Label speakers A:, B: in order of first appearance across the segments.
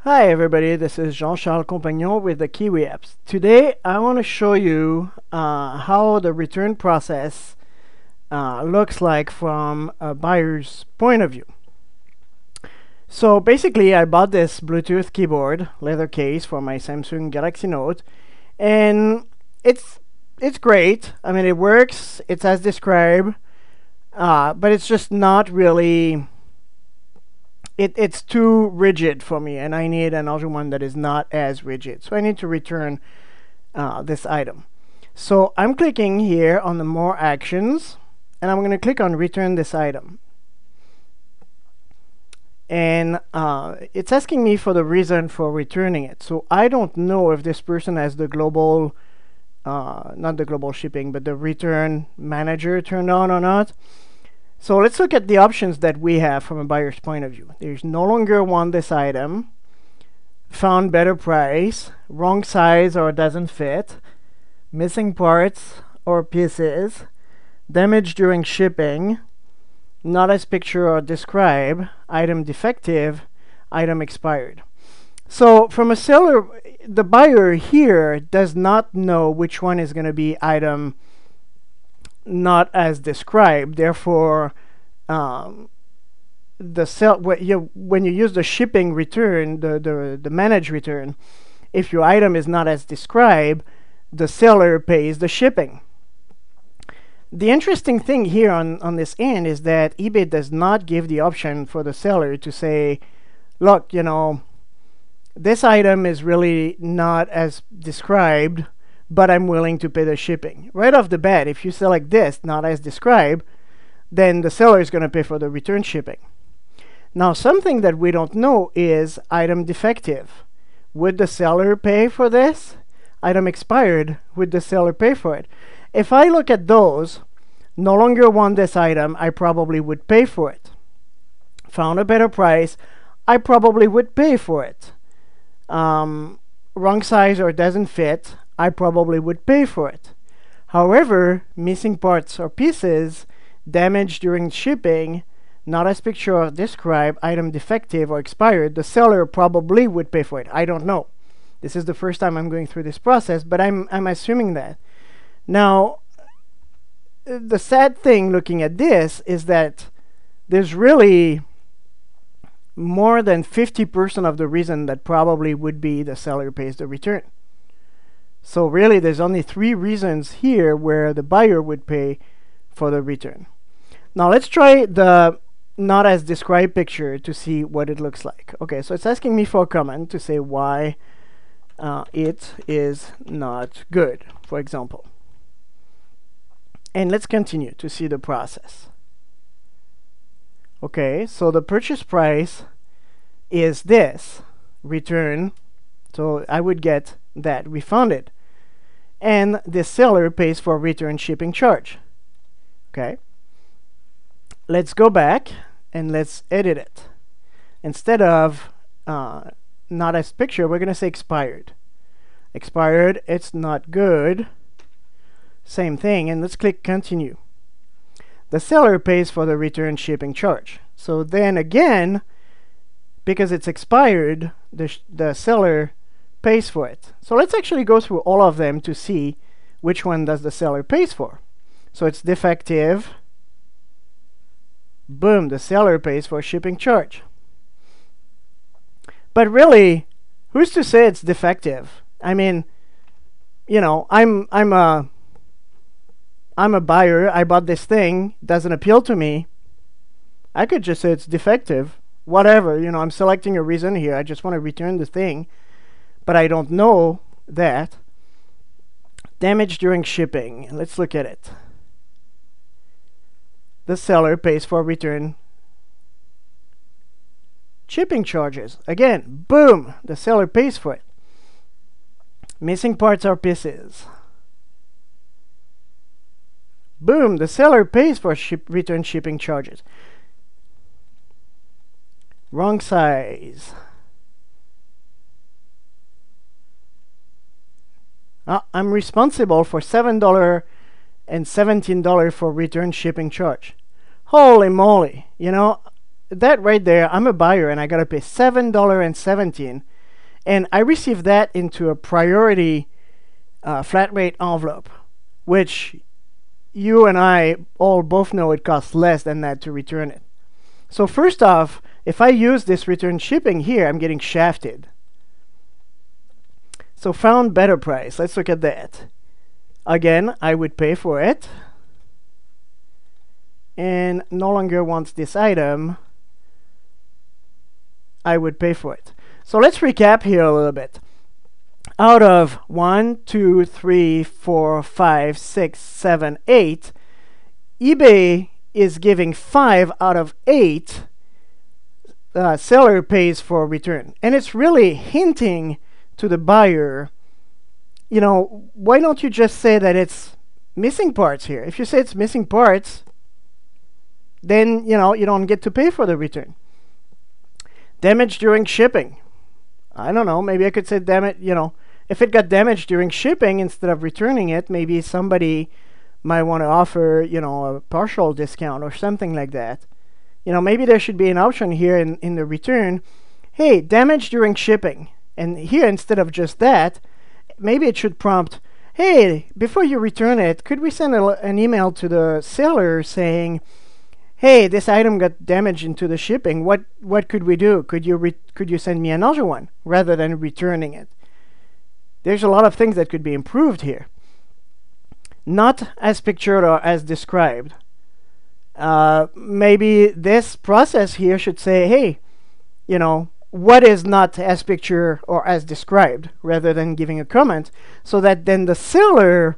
A: Hi everybody, this is Jean-Charles Compagnon with the KiOui apps. Today I want to show you how the return process looks like from a buyer's point of view. So basically I bought this Bluetooth keyboard leather case for my Samsung Galaxy Note, and it's great. I mean, it works, it's as described, but it's just not really it's too rigid for me, and I need another one that is not as rigid. So I need to return this item. So I'm clicking here on the More Actions, and I'm going to click on Return this item. And it's asking me for the reason for returning it. So I don't know if this person has the global, not the global shipping, but the return manager turned on or not. So let's look at the options that we have from a buyer's point of view. There's no longer want this item, found better price, wrong size or doesn't fit, missing parts or pieces, damage during shipping, not as picture or describe, item defective, item expired. So from a seller, the buyer here does not know which one is going to be item not as described. Therefore, when you use the shipping return, the manage return, if your item is not as described, the seller pays the shipping. The interesting thing here on this end is that eBay does not give the option for the seller to say, look, this item is really not as described, but I'm willing to pay the shipping. Right off the bat, if you select this, not as described, then the seller is going to pay for the return shipping. Now, something that we don't know is item defective. Would the seller pay for this? Item expired, would the seller pay for it? If I look at those, no longer want this item, I probably would pay for it. Found a better price, I probably would pay for it. Wrong size or doesn't fit, I probably would pay for it. However, missing parts or pieces, damage during shipping, not as picture or describe, item defective or expired, the seller probably would pay for it. I don't know. This is the first time I'm going through this process, but I'm assuming that. Now, the sad thing looking at this is that there's really more than 50% of the reason that probably would be the seller pays the return. So really, there's only 3 reasons here where the buyer would pay for the return. Now let's try the not as described picture to see what it looks like. Okay, so it's asking me for a comment to say why it is not good, for example. And let's continue to see the process. Okay, so the purchase price is this, return. So I would get that refunded. And the seller pays for return shipping charge. Okay. Let's go back and let's edit it. Instead of not as picture, we're going to say expired. Expired, it's not good. Same thing, and let's click continue. The seller pays for the return shipping charge. So then again, because it's expired, the seller pays for it. So let's actually go through all of them to see which one does the seller pays for. So it's defective. Boom, the seller pays for shipping charge. But really, who's to say it's defective? I mean, I'm a buyer. I bought this thing, doesn't appeal to me. I could just say it's defective. Whatever, I'm selecting a reason here. I just want to return the thing, but I don't know that. Damage during shipping. Let's look at it. The seller pays for return shipping charges. Again, boom, the seller pays for it. Missing parts or pieces. Boom, the seller pays for return shipping charges. Wrong size. I'm responsible for $7 and $17 for return shipping charge. Holy moly, that right there, I'm a buyer and I gotta pay $7.17 And I receive that into a priority flat rate envelope, which you and I all both know it costs less than that to return it. So first off, if I use this return shipping here, I'm getting shafted. So found better price. Let's look at that. Again, I would pay for it and no longer wants this item. I would pay for it. So let's recap here a little bit. Out of 1, 2, 3, 4, 5, 6, 7, 8, eBay is giving 5 out of 8 seller pays for return. And it's really hinting to the buyer, you know, why don't you just say that it's missing parts here? If you say it's missing parts, then, you know, you don't get to pay for the return. Damage during shipping. I don't know, maybe I could say damage, you know, if it got damaged during shipping instead of returning it, maybe somebody might want to offer, you know, a partial discount or something like that. You know, maybe there should be an option here in the return. Hey, damage during shipping. And here, instead of just that, maybe it should prompt, hey, before you return it, could we send an email to the seller saying, hey, this item got damaged into the shipping. What could we do? Could you send me another one rather than returning it? There's a lot of things that could be improved here. Not as pictured or as described. Maybe this process here should say, hey, you know, what is not as pictured or as described, rather than giving a comment, so that then the seller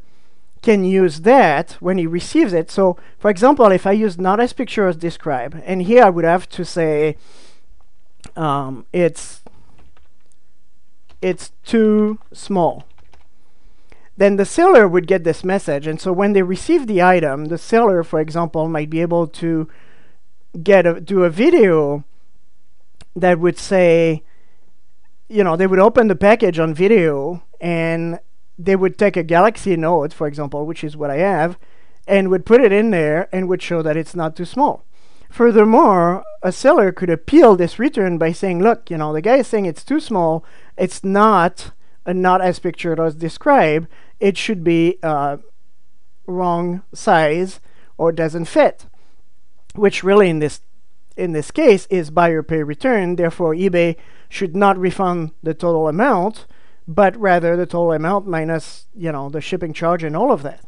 A: can use that when he receives it. So, for example, if I use not as pictured or as described, and here I would have to say it's too small, then the seller would get this message. And so when they receive the item, the seller, for example, might be able to do a video that would say, you know, they would open the package on video and they would take a Galaxy Note, for example, which is what I have, and would put it in there and would show that it's not too small. Furthermore, a seller could appeal this return by saying, look, you know, the guy is saying it's too small. It's not as pictured or as described. It should be wrong size or doesn't fit, which really in this case is buyer pay return. Therefore, eBay should not refund the total amount, but rather the total amount minus, you know, the shipping charge and all of that.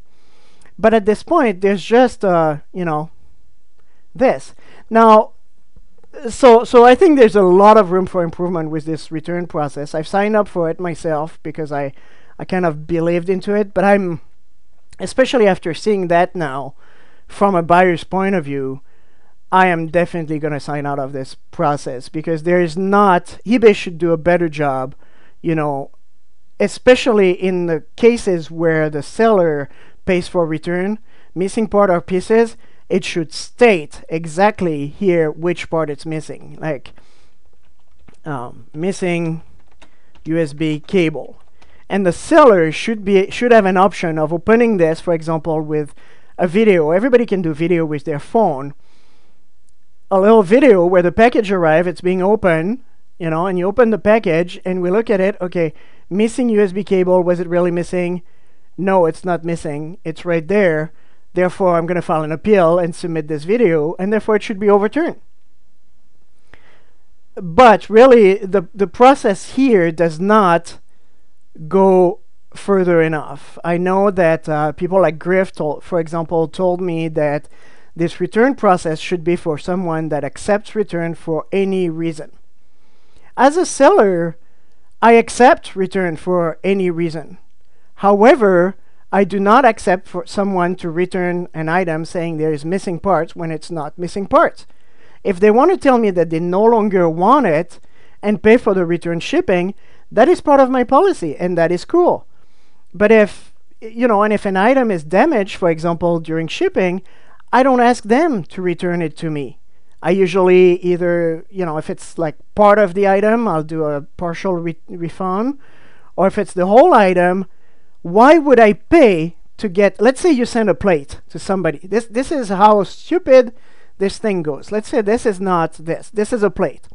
A: But at this point, there's just, you know, this. Now, so I think there's a lot of room for improvement with this return process. I've signed up for it myself because I kind of believed into it, but I'm, especially after seeing that now from a buyer's point of view, I am definitely going to sign out of this process, because there is not, eBay should do a better job, you know, especially in the cases where the seller pays for return, missing part or pieces. It should state exactly here which part it's missing, like missing USB cable. And the seller should have an option of opening this, for example, with a video. Everybody can do video with their phone. A little video where the package arrives, it's being opened, you know, and you open the package and we look at it. Okay, missing USB cable. Was it really missing? No, it's not missing. It's right there. Therefore, I'm going to file an appeal and submit this video, and therefore it should be overturned. But really, the process here does not go further enough. I know that people like Griff, for example, told me that this return process should be for someone that accepts return for any reason. As a seller, I accept return for any reason. However, I do not accept for someone to return an item saying there is missing parts when it's not missing parts. If they want to tell me that they no longer want it and pay for the return shipping, that is part of my policy, and that is cool. But if, you know, and if an item is damaged, for example, during shipping, I don't ask them to return it to me. I usually either, you know, if it's like part of the item, I'll do a partial refund, or if it's the whole item, why would I pay to get, let's say you send a plate to somebody. This is how stupid this thing goes. Let's say this is not this. This is a plate.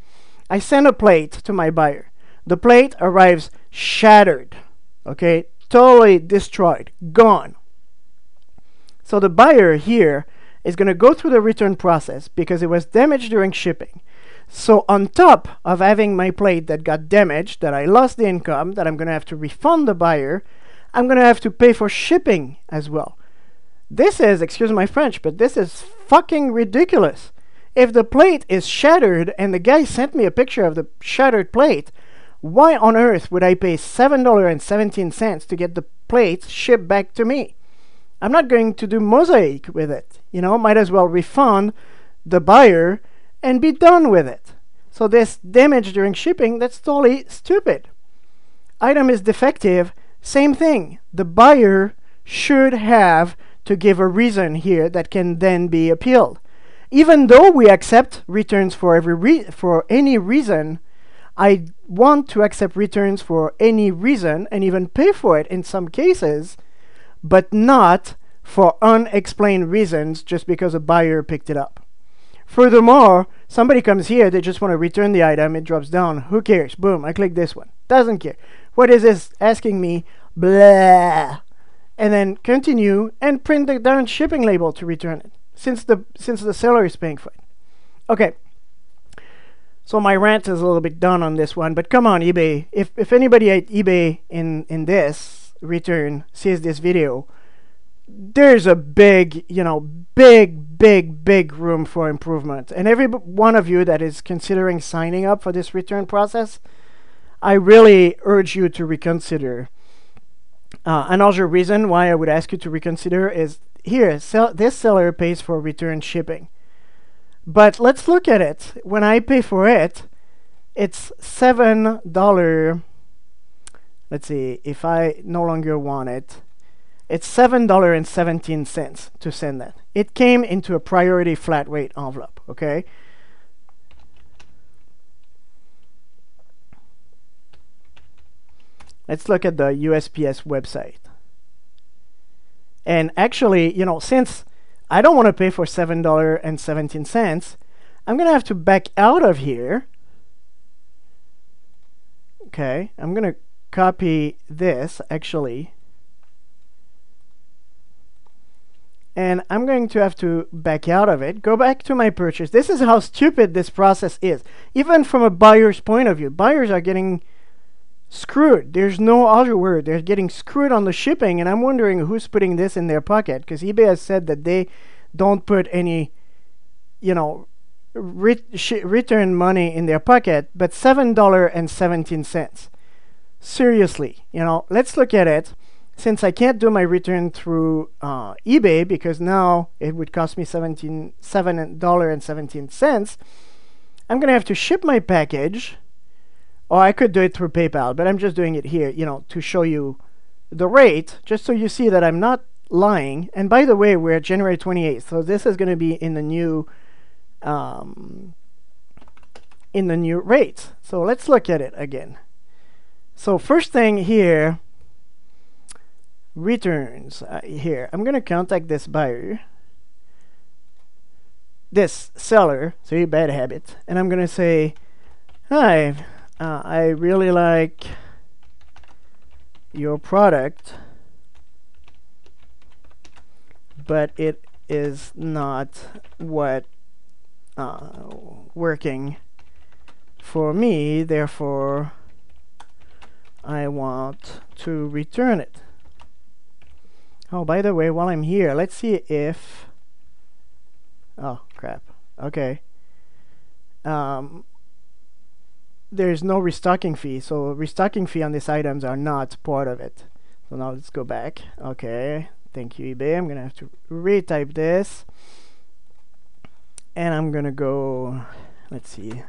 A: I send a plate to my buyer. The plate arrives shattered, okay, totally destroyed, gone. So the buyer here is going to go through the return process because it was damaged during shipping. So on top of having my plate that got damaged, that I lost the income, that I'm going to have to refund the buyer, I'm going to have to pay for shipping as well. This is, excuse my French, but this is fucking ridiculous. If the plate is shattered and the guy sent me a picture of the shattered plate, why on earth would I pay $7.17 to get the plate shipped back to me? I'm not going to do mosaic with it. You know, might as well refund the buyer and be done with it. So this damage during shipping, that's totally stupid. Item is defective, same thing. The buyer should have to give a reason here that can then be appealed. Even though we accept returns for any reason, I want to accept returns for any reason and even pay for it in some cases, but not for unexplained reasons just because a buyer picked it up. Furthermore, somebody comes here, they just want to return the item, it drops down. Who cares? Boom, I click this one. Doesn't care. What is this asking me? Blah. And then continue and print the darn shipping label to return it, since the seller is paying for it. Okay. So my rant is a little bit done on this one, but come on, eBay. If anybody at eBay in this return sees this video, there's a big, big room for improvement. And every one of you that is considering signing up for this return process, I really urge you to reconsider. Another reason why I would ask you to reconsider is here, this seller pays for return shipping. But let's look at it. When I pay for it, it's $7. Let's see, if I no longer want it, it's $7.17 to send that. It came into a priority flat rate envelope, okay? Let's look at the USPS website. And actually, since I don't want to pay for $7.17, I'm going to have to back out of here. Okay, I'm going to copy this, actually. And I'm going to have to back out of it, go back to my purchase. This is how stupid this process is. Even from a buyer's point of view, buyers are getting screwed. There's no other word. They're getting screwed on the shipping, and I'm wondering who's putting this in their pocket, because eBay has said that they don't put any, return money in their pocket, but $7.17. Seriously, let's look at it. Since I can't do my return through eBay, because now it would cost me $7.17, I'm going to have to ship my package, or I could do it through PayPal, but I'm just doing it here, to show you the rate, just so you see that I'm not lying. And by the way, we're at January 28th, so this is going to be in the new rate. So let's look at it again. So first thing here, returns. Here, I'm going to contact this buyer, this seller, see, bad habit, and I'm going to say, hi, I really like your product, but it is not what working for me, therefore I want to return it. Oh, by the way, while I'm here, let's see if, oh crap, okay, there's no restocking fee, so restocking fee on these items are not part of it. So now let's go back. Okay, thank you, eBay. I'm gonna have to retype this, and I'm gonna go, let's see,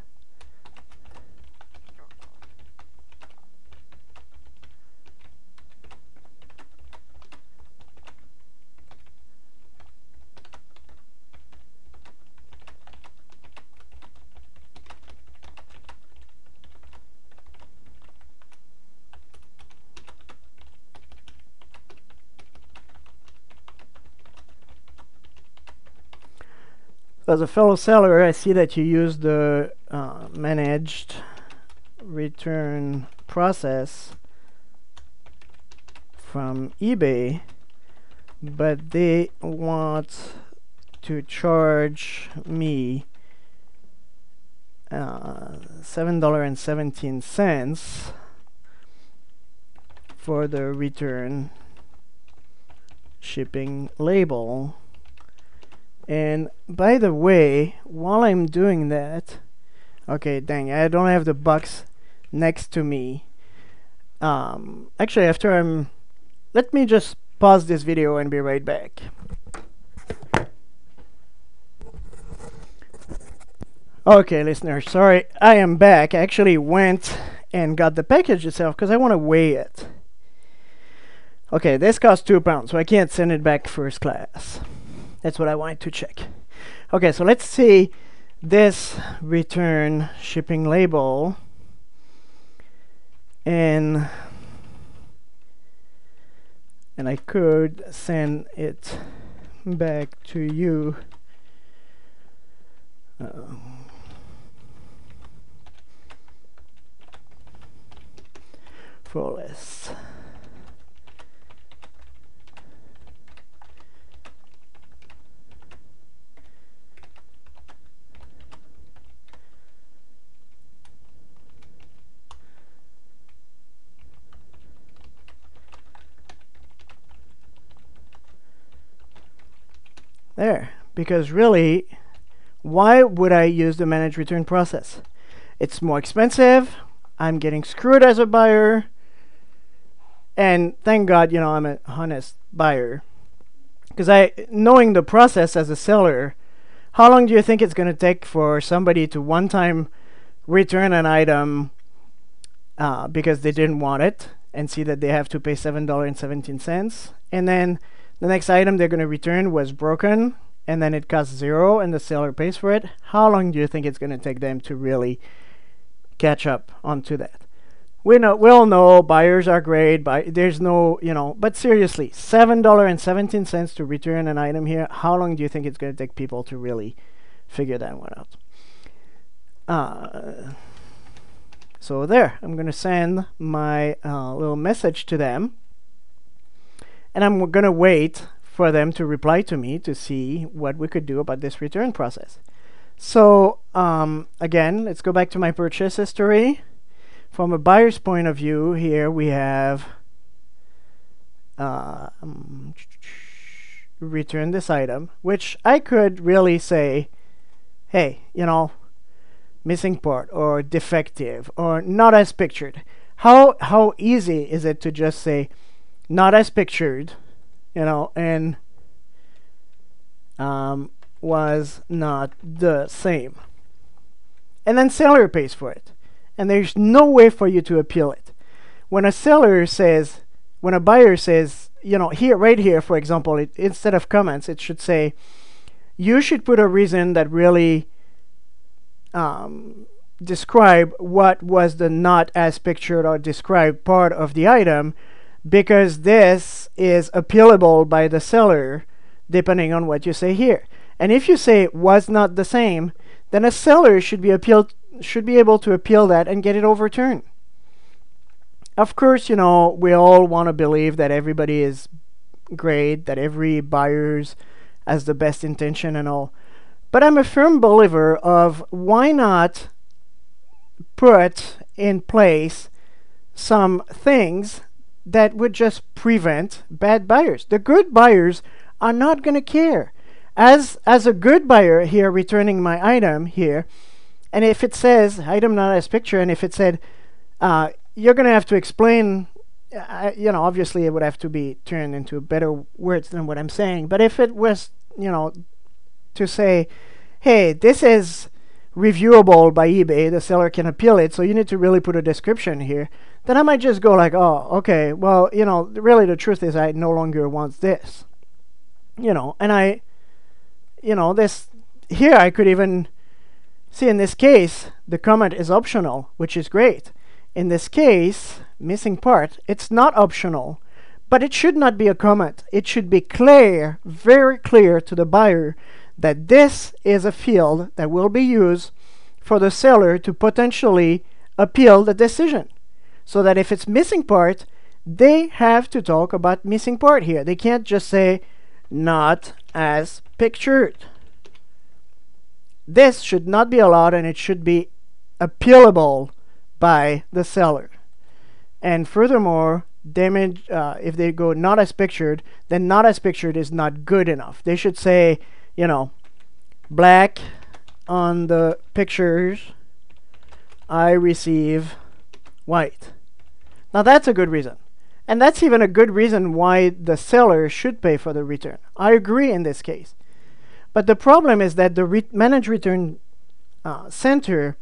A: as a fellow seller, I see that you use the managed return process from eBay, but they want to charge me $7.17 for the return shipping label. And by the way, while I'm doing that, okay, dang, I don't have the box next to me. Actually, let me just pause this video and be right back. Okay, listeners, sorry, I am back. I actually went and got the package itself because I want to weigh it. Okay, this costs 2 pounds, so I can't send it back first class. That's what I wanted to check. Okay, so let's see this return shipping label. And I could send it back to you. For less. There, because really, why would I use the manage return process? It's more expensive. I'm getting screwed as a buyer. And thank God, you know, I'm an honest buyer. Because knowing the process as a seller, how long do you think it's going to take for somebody to one time return an item because they didn't want it and see that they have to pay $7.17, and then the next item they're going to return was broken and then it costs $0 and the seller pays for it? How long do you think it's going to take them to really catch up onto that? We all know buyers are great, but there's no, you know, but seriously, $7.17 to return an item here. How long do you think it's going to take people to really figure that one out? So there, I'm going to send my little message to them, and I'm going to wait for them to reply to me to see what we could do about this return process. So again, let's go back to my purchase history. From a buyer's point of view, here we have return this item, which I could really say, hey, you know, missing part or defective or not as pictured. How easy is it to just say not as pictured, you know, and was not the same, and then seller pays for it. And there's no way for you to appeal it. When a buyer says, you know, here, right here, for example, instead of comments, it should say, you should put a reason that really describe what was the not as pictured or described part of the item, because this is appealable by the seller, depending on what you say here. And if you say was not the same, then a seller should be able to appeal that and get it overturned. Of course, you know, we all want to believe that everybody is great, that every buyer's has the best intention and all. But I'm a firm believer of why not put in place some things that would just prevent bad buyers. The good buyers are not going to care. As a good buyer here returning my item here, and if it says item not as picture, and if it said you're going to have to explain, you know, obviously it would have to be turned into better words than what I'm saying. But if it was, you know, to say, hey, this is reviewable by eBay, the seller can appeal it, so you need to really put a description here, then I might just go like, oh, okay, well, you know, really the truth is I no longer want this. You know, and you know, this here I could even see in this case, the comment is optional, which is great. In this case, missing part, it's not optional, but it should not be a comment. It should be clear, very clear to the buyer that this is a field that will be used for the seller to potentially appeal the decision. So that if it's missing part, they have to talk about missing part here. They can't just say not as pictured. This should not be allowed, and it should be appealable by the seller. And furthermore, damage, if they go not as pictured, then not as pictured is not good enough. They should say, you know, black on the pictures, I receive white. Now that's a good reason. And that's even a good reason why the seller should pay for the return. I agree in this case. But the problem is that the manage return center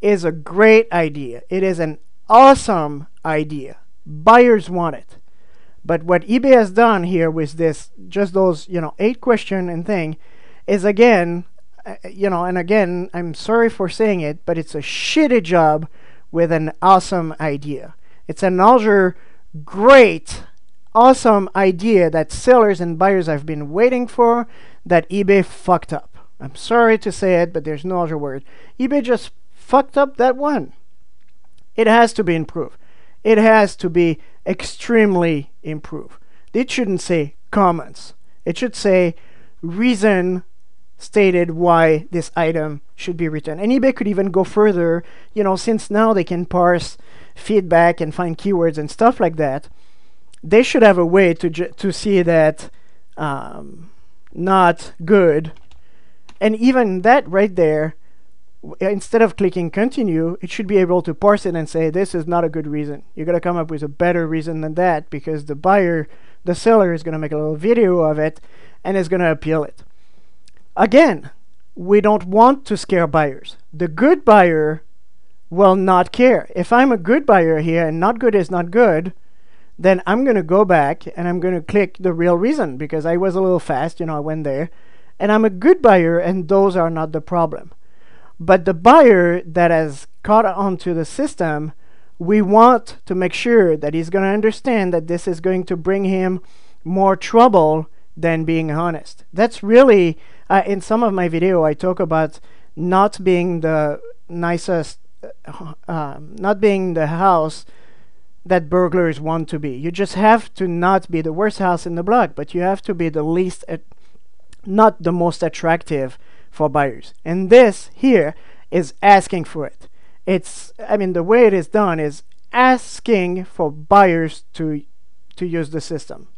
A: is a great idea. It is an awesome idea. Buyers want it. But what eBay has done here with this, just those, 8 question and thing, is again, and again, I'm sorry for saying it, but it's a shitty job with an awesome idea. It's another great, awesome idea that sellers and buyers have been waiting for that eBay fucked up. I'm sorry to say it, but there's no other word. eBay just fucked up that one. It has to be improved. It has to be extremely improved. It shouldn't say comments. It should say reason stated why this item should be returned. And eBay could even go further, since now they can parse feedback and find keywords and stuff like that. They should have a way to see that not good. And even that right there, instead of clicking continue, it should be able to parse it and say, this is not a good reason. You got to come up with a better reason than that, because the seller is going to make a little video of it and is going to appeal it. Again, we don't want to scare buyers. The good buyer will not care. If I'm a good buyer here and not good is not good, then I'm going to go back and I'm going to click the real reason, because I was a little fast, I went there. And I'm a good buyer, and those are not the problem. But the buyer that has caught onto the system, we want to make sure that he's going to understand that this is going to bring him more trouble than being honest. That's really, in some of my video, I talk about not being the nicest, not being the house that burglars want to be. You just have to not be the worst house in the block, but you have to be the least, not the most attractive for buyers. And this here is asking for it. The way it is done is asking for buyers to use the system.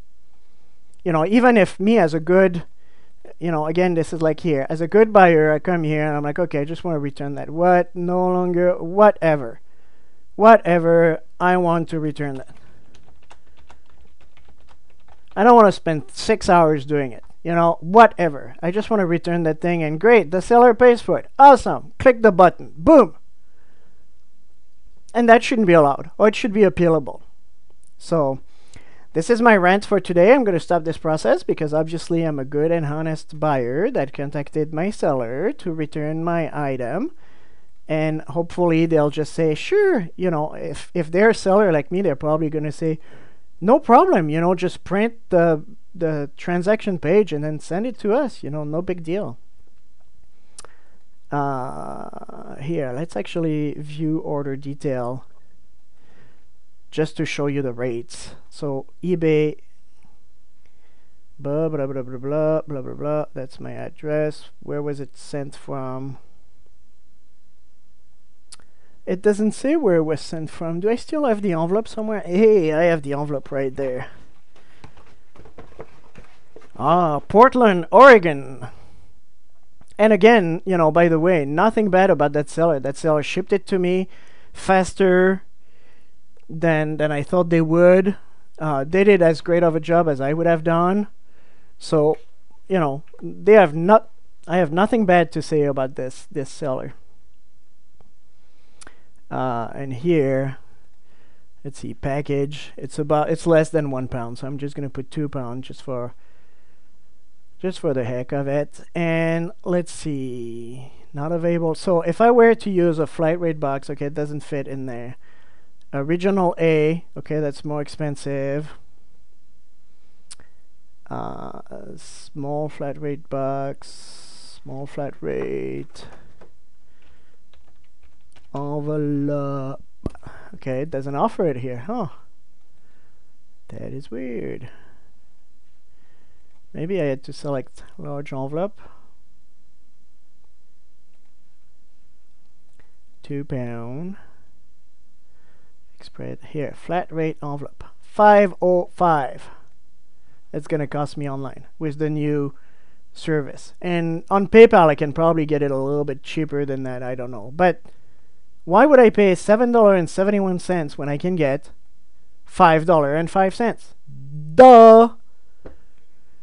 A: Even if me as a good, again, this is like here, as a good buyer, I come here and I'm like, okay, I just want to return that. Whatever, I want to return that. I don't want to spend 6 hours doing it. Whatever. I just want to return that thing, and great, the seller pays for it. Awesome. Click the button. Boom. And that shouldn't be allowed, or it should be appealable. So this is my rant for today. I'm going to stop this process because obviously I'm a good and honest buyer that contacted my seller to return my item. And hopefully they'll just say, sure, if they're a seller like me, they're probably going to say, no problem, just print the transaction page and then send it to us, no big deal. Here, let's actually view order detail just to show you the rates. So eBay, blah, blah, blah, blah, blah, blah, blah, blah. That's my address. Where was it sent from? It doesn't say where it was sent from. Do I still have the envelope somewhere? Hey, I have the envelope right there. Portland, Oregon. And again, by the way, nothing bad about that seller. That seller shipped it to me faster than I thought they would. They did as great of a job as I would have done. So, I have nothing bad to say about this seller. And here, let's see, package. It's less than 1 pound, so I'm just gonna put 2 pounds just for the heck of it. And let's see, not available. So if I were to use a flight rate box, okay, it doesn't fit in there. Regional A, okay, that's more expensive. Small flat rate box, small flat rate. envelope. Okay, it doesn't offer it here, huh? That is weird. Maybe I had to select large envelope. £2. Express here, flat rate envelope. 505. It's gonna cost me online with the new service. And on PayPal I can probably get it a little bit cheaper than that, I don't know. But why would I pay $7.71 when I can get $5.05? Duh!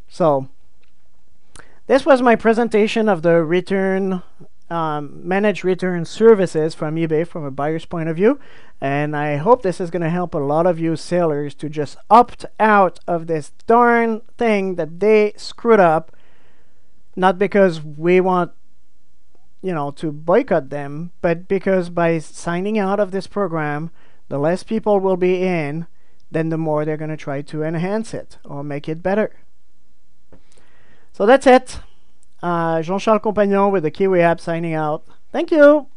A: So this was my presentation of the return manage return services from eBay from a buyer's point of view, and I hope this is going to help a lot of you sellers to just opt out of this darn thing that they screwed up, not because we want to boycott them, but because by signing out of this program, the less people will be in, then the more they're going to try to enhance it or make it better. So that's it. Jean-Charles Compagnon with the KiOui app signing out. Thank you.